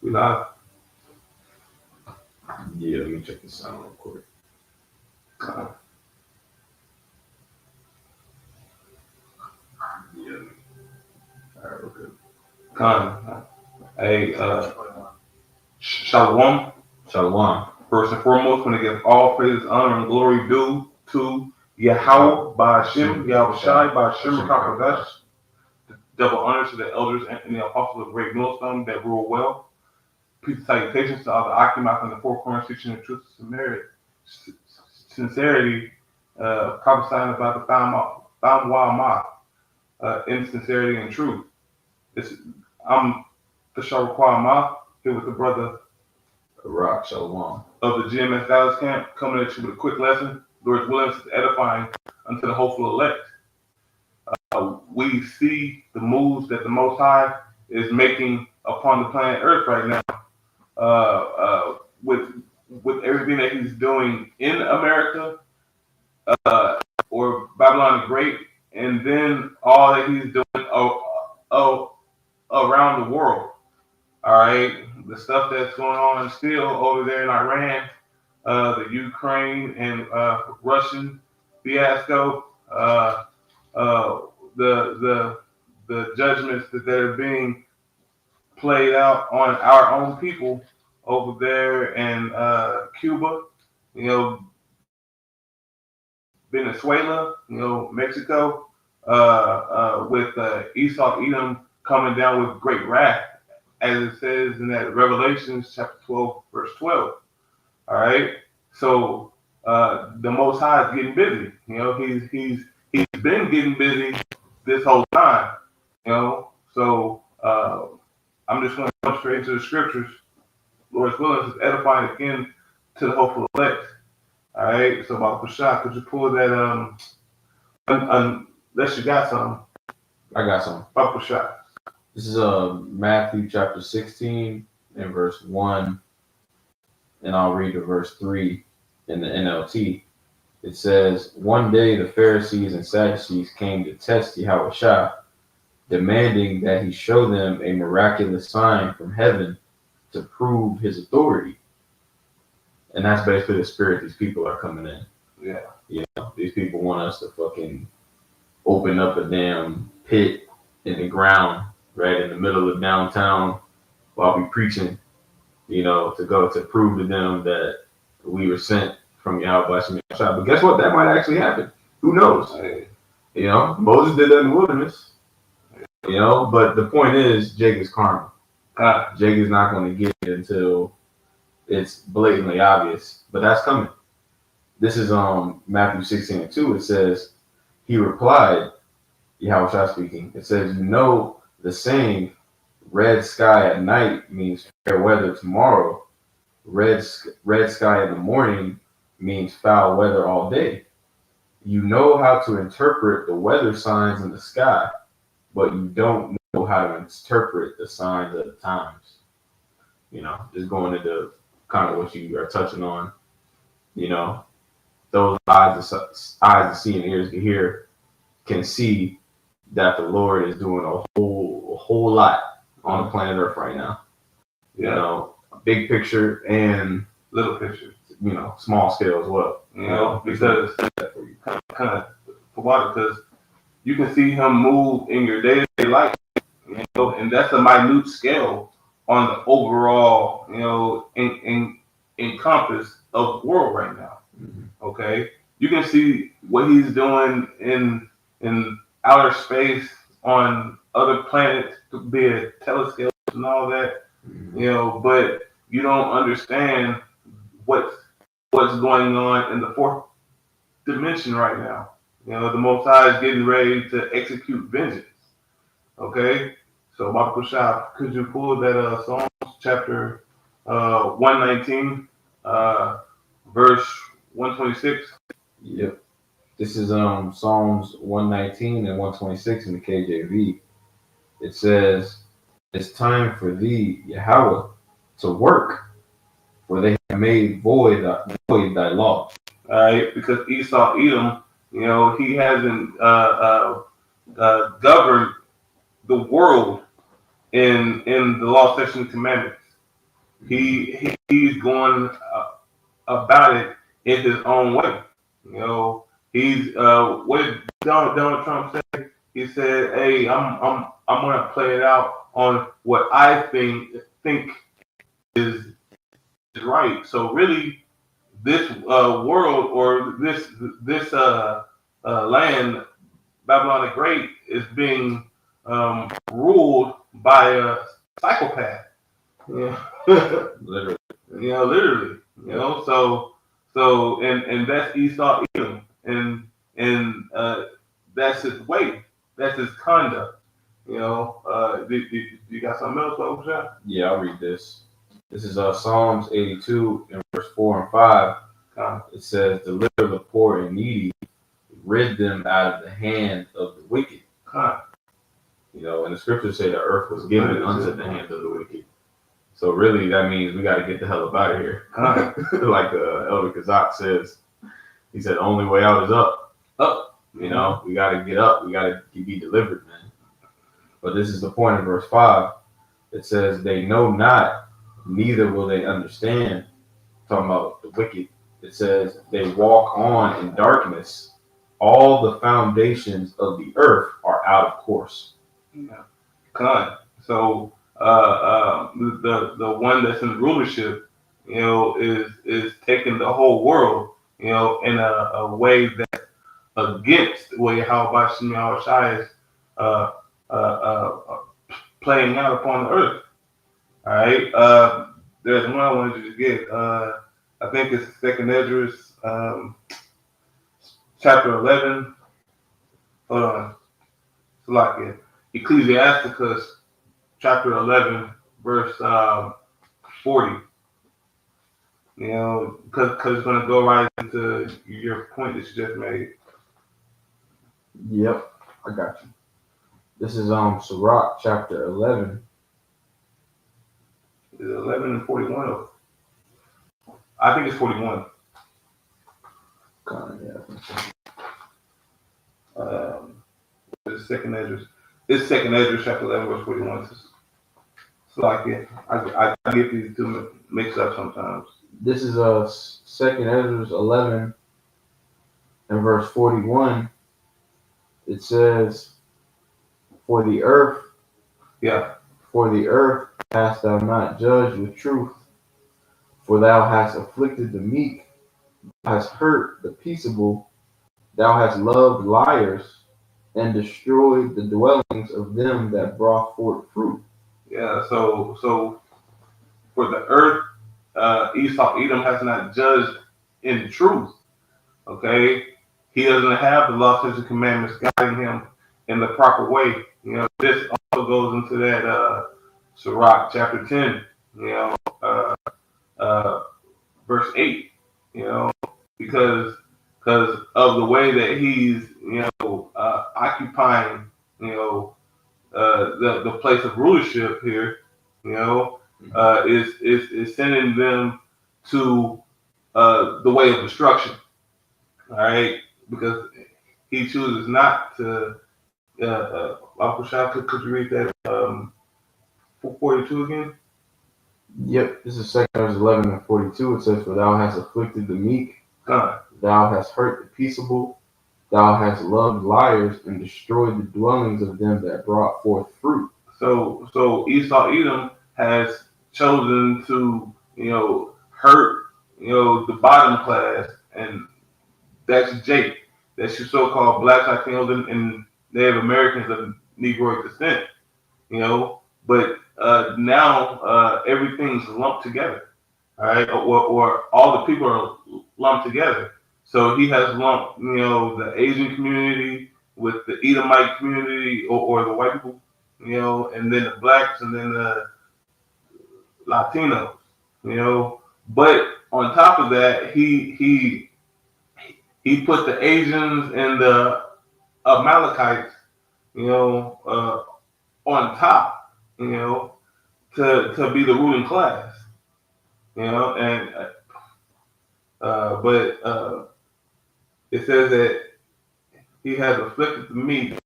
We live. Yeah, let me check this out real quick. Uh, Yeah. All right, okay. Con. Hey, Shalom. Shalom. First and foremost, when to give all praise, honor, and glory due to Yahweh by Hashem, Yahweh Shai by Hashem Rakapadash. Double honors to the elders and the apostles of Great Millstone that rule well. Peace and salutations to all the occupants in the four corners, teaching the truth and sincerity, prophesying about the Tham Ma, in sincerity and truth. I'm the Shawakwa Ma, here with the brother Rock, Shalom. of the GMS Dallas camp, coming at you with a quick lesson. Lord's willing is edifying unto the hopeful elect. We see the moves that the Most High is making upon the planet Earth right now, with everything that He's doing in America, or Babylon the Great, and then all that He's doing around the world. All right, the stuff that's going on still over there in Iran, the Ukraine and Russian fiasco, the judgments that are being played out on our own people over there in Cuba, Venezuela, Mexico, with Esau Edom coming down with great wrath, as it says in that Revelations chapter 12, verse 12. All right. So the Most High is getting busy. He's been getting busy this whole time. So I'm just going to come straight into the scriptures. Lord's willing is edifying again to the hopeful elect. All right. So about Pashah, could you pull that unless you got some? I got some. About Pashah. This is Matthew chapter 16 and verse 1, and I'll read to verse 3 in the NLT. It says, "One day the Pharisees and Sadducees came to test Yahushua, demanding that he show them a miraculous sign from heaven to prove his authority." And that's basically the spirit these people are coming in. Yeah. These people want us to fucking open up a damn pit in the ground right in the middle of downtown while we preaching, to go to prove to them that we were sent from Yahweh. But guess what? That might actually happen. Who knows? Moses did that in the wilderness. But the point is, Jake is carnal. Jake is not going to get it until it's blatantly obvious. But that's coming. This is Matthew 16 and 2. It says, he replied, Yahweh speaking, it says, the saying, red sky at night means fair weather tomorrow. Red sky in the morning means foul weather all day. You know how to interpret the weather signs in the sky, but you don't know how to interpret the signs of the times. Just going into kind of what you are touching on. Those eyes to see and ears to hear can see that the Lord is doing a whole lot on the planet Earth right now. Big picture and Little picture. Small scale as well. Because kind of because you can see him move in your day-to-day life, and that's a minute scale on the overall, encompass of the world right now. Mm-hmm. Okay, you can see what he's doing in outer space on other planets, be it telescopes and all that, but you don't understand what's going on in the fourth dimension right now. The Most High is getting ready to execute vengeance. Okay, so Baba Kushab, could you pull that Psalms chapter 119, verse 126? Yep. This is Psalms 119 and 126 in the KJV. It says, "It's time for thee, Yahweh, to work, for they have made void thy law." All right, because Esau Edom, he hasn't governed the world in the law, statutes, and commandments. He's going about it in his own way. You know, he's what did Donald Trump say? He said, "Hey, I'm gonna play it out on what I think is right." So really, this world or this land, Babylon the Great, is being ruled by a psychopath. Yeah. Literally. Literally. And that's Esau Edom, and that's his way, that's his conduct. You got something else, Obasha? Yeah, I'll read this. This is Psalms 82 in verse 4 and 5. It says, "Deliver the poor and needy, rid them out of the hand of the wicked." And the scriptures say the earth was given unto the hand of the wicked. So really, that means we got to get the hell up out of here. Like Elder Kazak says, he said, the only way out is up. Up. We got to get up. We got to be delivered, man. But this is the point in verse 5. It says, "They know not, neither will they understand." Talking about the wicked. It says, "They walk on in darkness. All the foundations of the earth are out of course." Yeah. So the one that's in rulership, is taking the whole world, in a way that's against the way how Bashim Shai is playing out upon the earth. All right. There's one I wanted you to get. I think it's Second Esdras, chapter 11. Hold on. It's like it. Ecclesiasticus, chapter 11, verse 40. Because it's going to go right into your point that you just made. Yep, I got you. This is Sirach, chapter 11. Is it 11 and 41? I think it's 41. It's Second Esdras. It's Second Esdras, chapter 11, verse 41. It's like it. I get these two mixed up sometimes. This is Second Esdras 11 and verse 41. It says, "For the earth hast thou not judged with truth, for thou hast afflicted the meek, thou hast hurt the peaceable, thou hast loved liars, and destroyed the dwellings of them that brought forth fruit." Yeah, so for the earth, Esau Edom has not judged in truth. Okay, he doesn't have the law, statutes, and commandments guiding him in the proper way. This also goes into that Sirach chapter 10. Verse 8. Because of the way that he's occupying the place of rulership here, is sending them to the way of destruction. All right, because he chooses not to. Uncle Shah, could you read that 42 again? Yep, this is 2 Esdras 11 and 42. It says, "For thou hast afflicted the meek, thou hast hurt the peaceable, thou hast loved liars, and destroyed the dwellings of them that brought forth fruit." So Esau Edom has chosen to hurt the bottom class, and that's Jake. That's your so-called Black Latinos and Native Americans of Negroid descent. But now everything's lumped together. All right, or all the people are lumped together. So he has lumped the Asian community with the Edomite community or the white people, and then the blacks, and then the Latinos, But on top of that, he put the Asians and the Amalekites, on top, to be the ruling class, and but it says that he has afflicted the meek,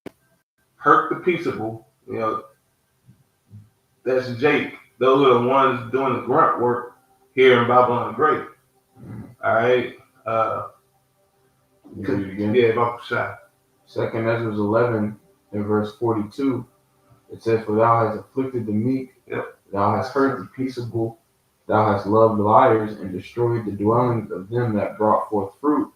hurt the peaceable. That's Jake, those are the ones doing the grunt work here in Babylon the Great. All right. You read it again? Yeah, Baruch Shah. 2nd Ezra 11 and verse 42. It says, "For thou hast afflicted the meek, Yep. thou hast hurt the peaceable, thou hast loved liars, and destroyed the dwellings of them that brought forth fruit,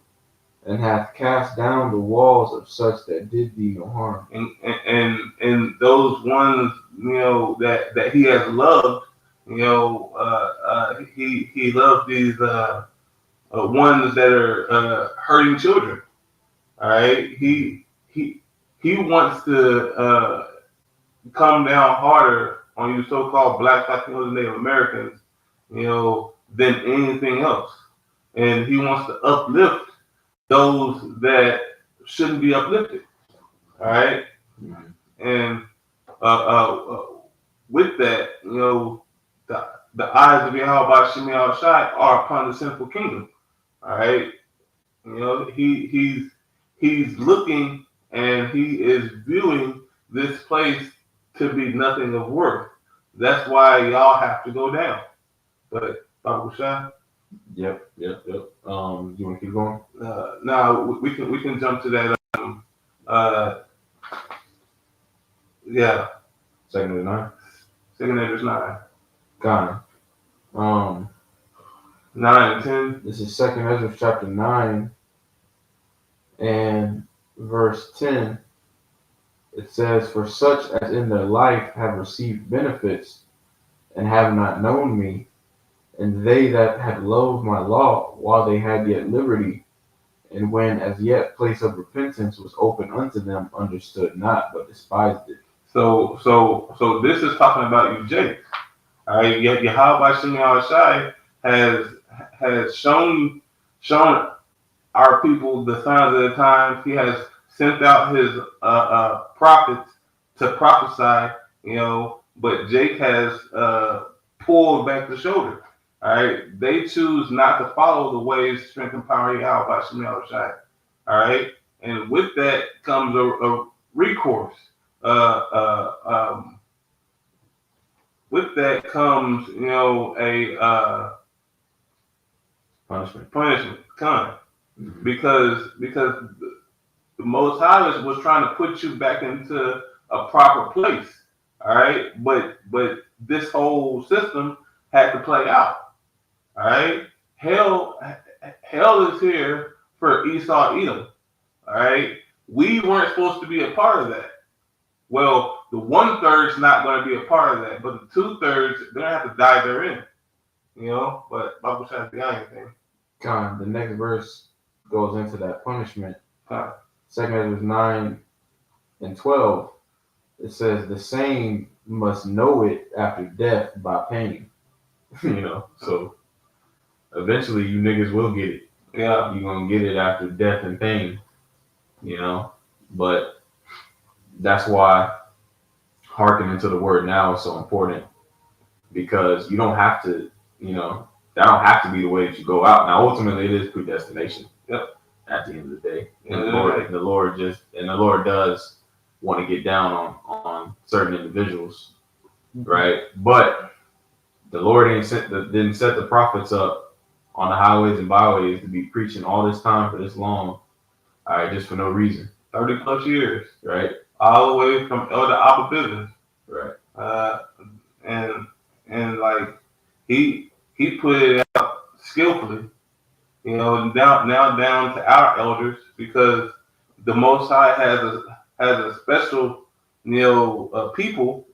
and hath cast down the walls of such that did thee no harm." And those ones, that he has loved, he loved these ones that are hurting children. All right, he wants to come down harder on you so-called Black, Latinos, and Native Americans, than anything else, and he wants to uplift those that shouldn't be uplifted. All right, and with that, the eyes of Yahweh Shem Shai are upon the sinful kingdom. All right, he's looking and he is viewing this place to be nothing of worth. That's why y'all have to go down. But Baruch Shah. Yep. You want to keep going? No, we can jump to that. Yeah. 2nd Ezra 9. 2nd Ezra 9. God. 9 and 10. This is 2nd Ezra chapter 9 and verse 10. It says, "For such as in their life have received benefits and have not known me, and they that have loathed my law while they had yet liberty, and when as yet place of repentance was open unto them, understood not, but despised it." So this is talking about you, Jake. All right, Yahweh Shem Shai has shown our people the signs of the times. He has sent out his prophets to prophesy, but Jake has pulled back the shoulder. All right, they choose not to follow the ways, strength, and power of Yahweh Shem Shai. All right, and with that comes a recourse. With that comes, a punishment, because the Most High was trying to put you back into a proper place, all right. But this whole system had to play out, all right. Hell is here for Esau, Edom, all right. We weren't supposed to be a part of that. Well, the 1/3's not going to be a part of that, but the 2/3, they're going to have to die therein, But Bible says beyond anything. God, the next verse goes into that punishment. Huh. 2nd Ezra 9 and 12. It says, "The same must know it after death by pain." So eventually you niggas will get it. Yeah. You're going to get it after death and pain, but that's why hearkening to the word now is so important, because you don't have to, that don't have to be the way that you go out. Now, ultimately, it is predestination. Yep. At the end of the day, and Yeah, the Lord does want to get down on certain individuals, right? But the Lord didn't set the prophets up on the highways and byways to be preaching all this time for this long, all right, just for no reason. 30+ years, right? All the way from Elder Abba business, right? And like he put it out skillfully, down to our elders, because the Most High has a special, people,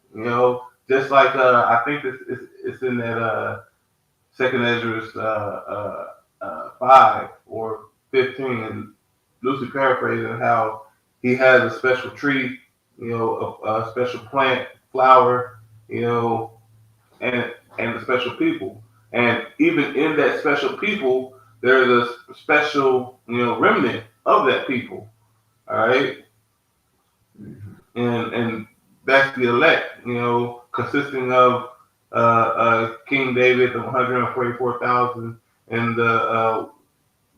just like I think it's in that 2nd Ezra 5 or 15, and loosely paraphrasing how he has a special tree, a special plant, flower, and a special people. And even in that special people, there's a special, remnant of that people. All right. And that's the elect, consisting of King David, the 144,000, and the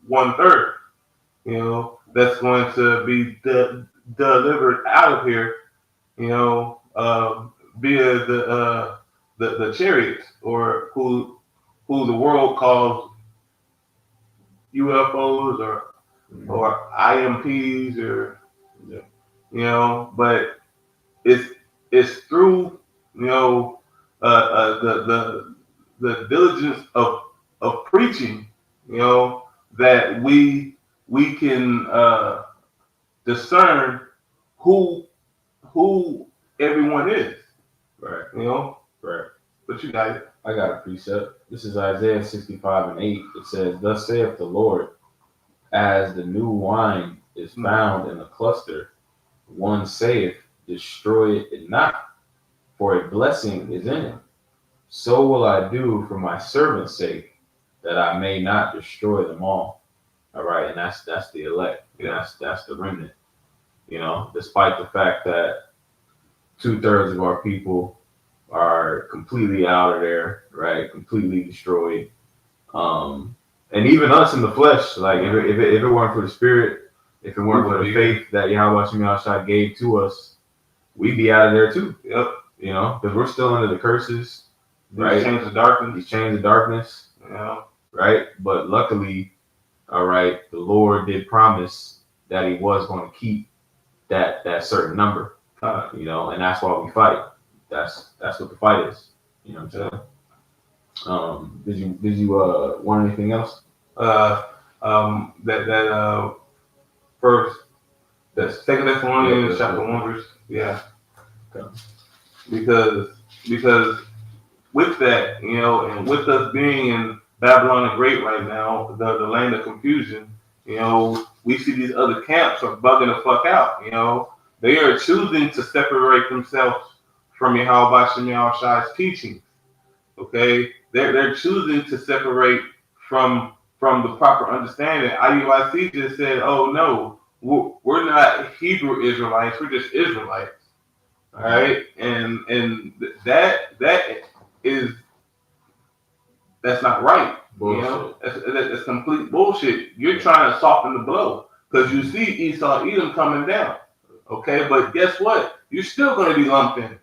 1/3, that's going to be delivered out of here, via the chariots, or who the world calls UFOs or IMPs, or Yeah. but it's through the diligence of preaching, that we can discern who everyone is, Right. Right. But you got it. I got a precept. This is Isaiah 65:8. It says, "Thus saith the Lord, as the new wine is found in a cluster, one saith, destroy it not, for a blessing is in it. So will I do for my servant's sake, that I may not destroy them all." All right, and that's the elect. Yeah. That's the remnant. Despite the fact that 2/3 of our people are completely out of there, right? Completely destroyed. And even us in the flesh, like if it weren't for the spirit, if it weren't for the faith that Yahweh Shemi Shai gave to us, we'd be out of there too. Yep. Because we're still under the curses, right? These chains of darkness. These chains of darkness, right? But luckily, all right, the Lord did promise that He was going to keep that certain number, and that's why we fight. That's what the fight is. You know what I'm saying? Did you want anything else? First, that's 2 Thessalonians chapter 1 verse. Yeah. Okay. Because with that, and with us being in Babylon the Great right now, the land of confusion, we see these other camps are bugging the fuck out. They are choosing to separate themselves from Yahweh Shemi Shai's teachings. Okay, they're choosing to separate from the proper understanding. IUIC just said, "Oh no, we're not Hebrew Israelites. We're just Israelites." All right, and that's not right. Bullshit. That's complete bullshit. You're trying to soften the blow because you see Esau Edom coming down. Okay, but guess what? You're still going to be lumped in.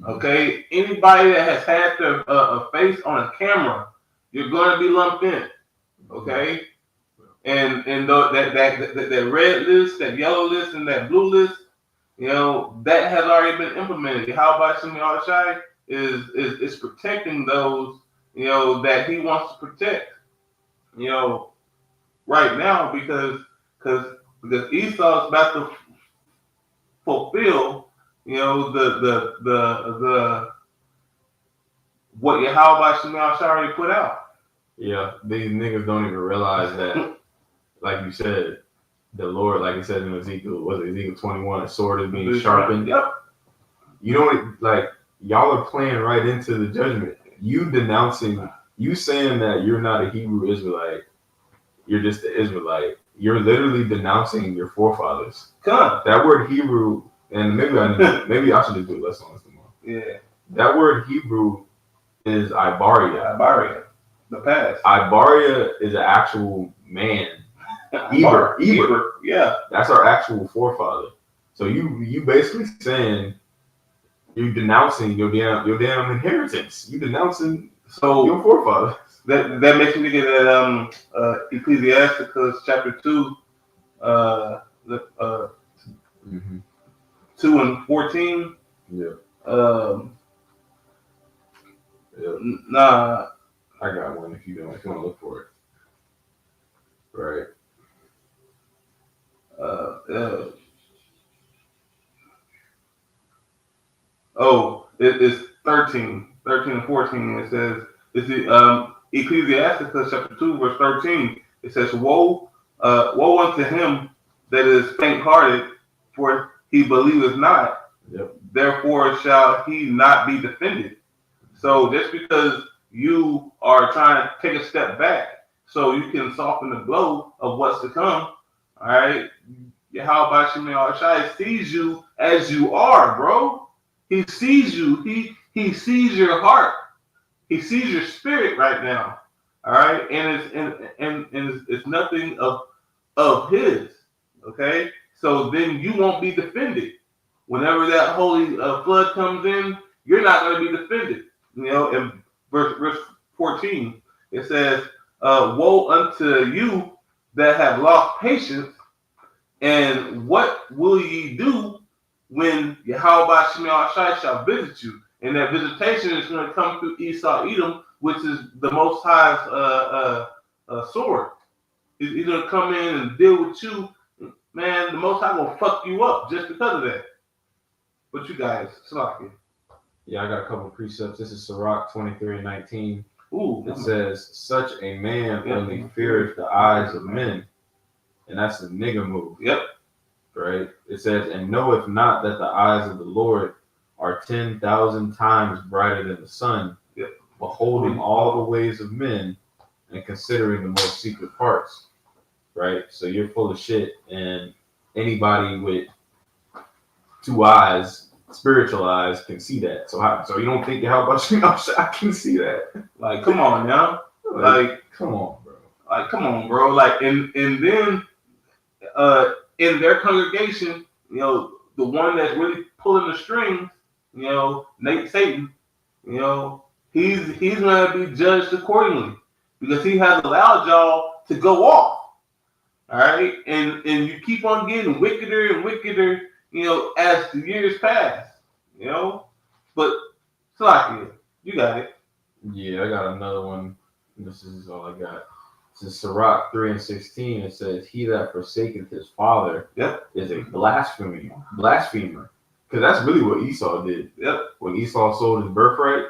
Okay, anybody that has had their face on a camera, you're going to be lumped in. Okay, and that red list, that yellow list, and that blue list, that has already been implemented. How about Shemi Shai is protecting those that he wants to protect. Right now because Esau is about to fulfill. The what Yahweh Shemi Shai already put out. Yeah, these niggas don't even realize that, like you said, the Lord, like it says in Ezekiel 21, a sword is being sharpened. Yep. Like y'all are playing right into the judgment. You denouncing, you saying that you're not a Hebrew Israelite, you're just an Israelite. You're literally denouncing your forefathers. Come. That word Hebrew. And maybe I should just do less on this tomorrow. Yeah. That word Hebrew is Ibaria. Ibaria. The past. Ibaria is an actual man. Eber. Yeah. That's our actual forefather. So you basically saying you're denouncing your damn inheritance. You denouncing your forefathers. That makes me think of that Ecclesiasticus chapter 2, 2 and 14. Yeah. Nah. I got one if you want to look for it. Right. It's 13 and 14. It says, it's the Ecclesiasticus chapter 2, verse 13. It says, woe unto him that is faint-hearted, for he believeth not. Yep. Therefore shall he not be defended. So just because you are trying to take a step back so you can soften the blow of what's to come, all right? How about Shemi Shai sees you as you are, bro. He sees you. He sees your heart. He sees your spirit right now. All right, and it's nothing of his. Okay, so then you won't be defended. Whenever that holy flood comes in, you're not going to be defended. in verse 14, it says, woe unto you that have lost patience, and what will ye do when Yahweh Shemel Shai shall visit you? And that visitation is going to come through Esau Edom, which is the Most High's sword. He's going to come in and deal with you. Man, the Most High going to fuck you up just because of that. But you guys, Slacky. Yeah, I got a couple of precepts. This is Sirach 23:19. Ooh. It says, such a man only feareth the eyes of men. And that's a nigga move. Yep. Right? It says, and knoweth not that the eyes of the Lord are 10,000 times brighter than the sun, yep. beholding all the ways of men and considering the most secret parts. Right? So you're full of shit, and anybody with two eyes, spiritual eyes, can see that. So you don't think how about you? I can see that. Like, come on now. Like, come on, bro. Like, come on, bro. Like, and then in their congregation, the one that's really pulling the strings, Nate Satan, he's gonna be judged accordingly because he has allowed y'all to go off. All right, and you keep on getting wickeder and wickeder, as the years pass, But Slacky, you got it. Yeah, I got another one. This is all I got. This is Sirach 3:16. It says, he that forsaketh his father is a blasphemer. Because that's really what Esau did. Yep. When Esau sold his birthright,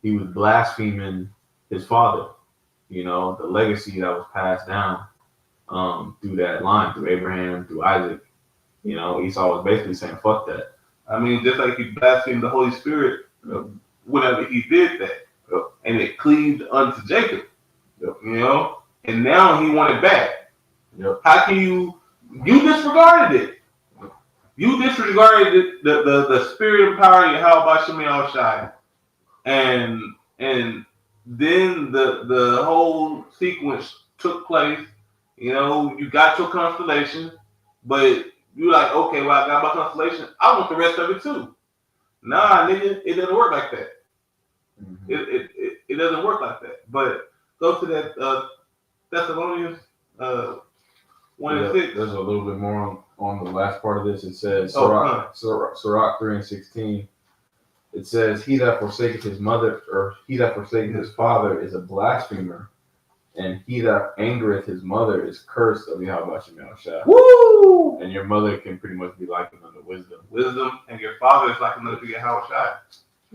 he was blaspheming his father. The legacy that was passed down through that line, through Abraham, through Isaac. Esau was basically saying, fuck that. I mean, just like he blasphemed the Holy Spirit whenever he did that. And it cleaved unto Jacob. And now he want it back. How can you disregarded it? You disregarded the spirit and power of Yahweh Shemel Shai. And then the whole sequence took place. You got your constellation, but you're like, okay, well, I got my constellation. I want the rest of it too. Nah, nigga, it doesn't work like that. Mm-hmm. It doesn't work like that. But go to that Thessalonians 1:6. There's a little bit more on the last part of this. It says, Sirach 3:16. It says, he that forsaketh his mother, or he that forsaketh his father is a blasphemer, and he that angereth his mother is cursed of Yahweh Shemel Shai. Woo! And your mother can pretty much be likened unto wisdom. Wisdom, and your father is likened unto Yahweh Shai.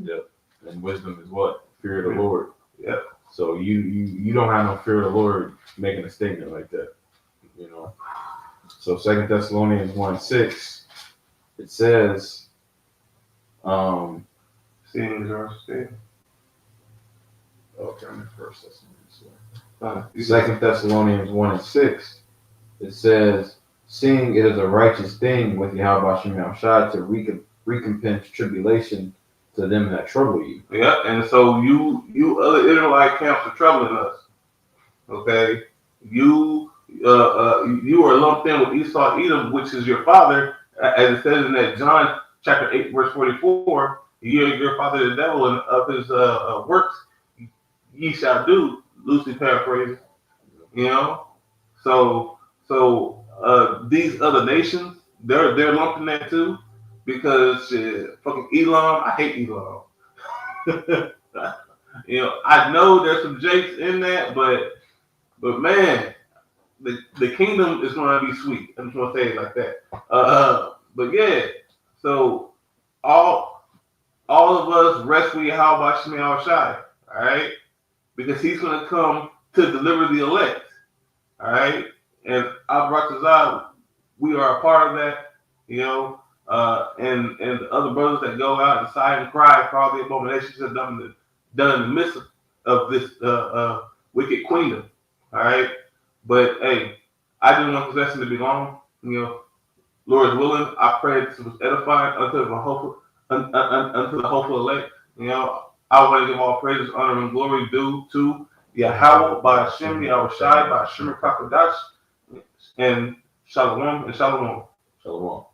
Yep. And wisdom is what? Fear of the Lord. Yep. So you don't have no fear of the Lord making a statement like that. So 2 Thessalonians 1:6, it says, seeing your sin. Okay, I'm in 1 Thessalonians. 2 Thessalonians 1:6, it says, seeing it is a righteous thing with Yahweh Shemel Shai to recompense tribulation to them that trouble you. Yeah, and so you other Israelite camps are troubling us. Okay, you are lumped in with Esau Edom, which is your father, as it says in that John chapter 8 verse 44. Your father the devil, and of his works ye shall do. Loosely paraphrasing, So these other nations, they're lumped in that too. Because fucking Elam, I hate Elam. I know there's some Jakes in that, but man, the kingdom is going to be sweet. I'm just going to say it like that. But yeah, so all of us rest with Yahweh Shemel Shai, all right? Because he's going to come to deliver the elect, all right? And Abrakazah, we are a part of that, and the other brothers that go out and sigh and cry for all the abominations that done in the midst of this wicked queendom. All right, but hey, I didn't want this lesson to be long. Lord willing, I pray this was edifying unto the hopeful elect. I want to give all praises, honor, and glory due to Yahweh by Hashem, Yahweh Shai by Hashem Kakadash, and Shalom and Shalom. Shalom.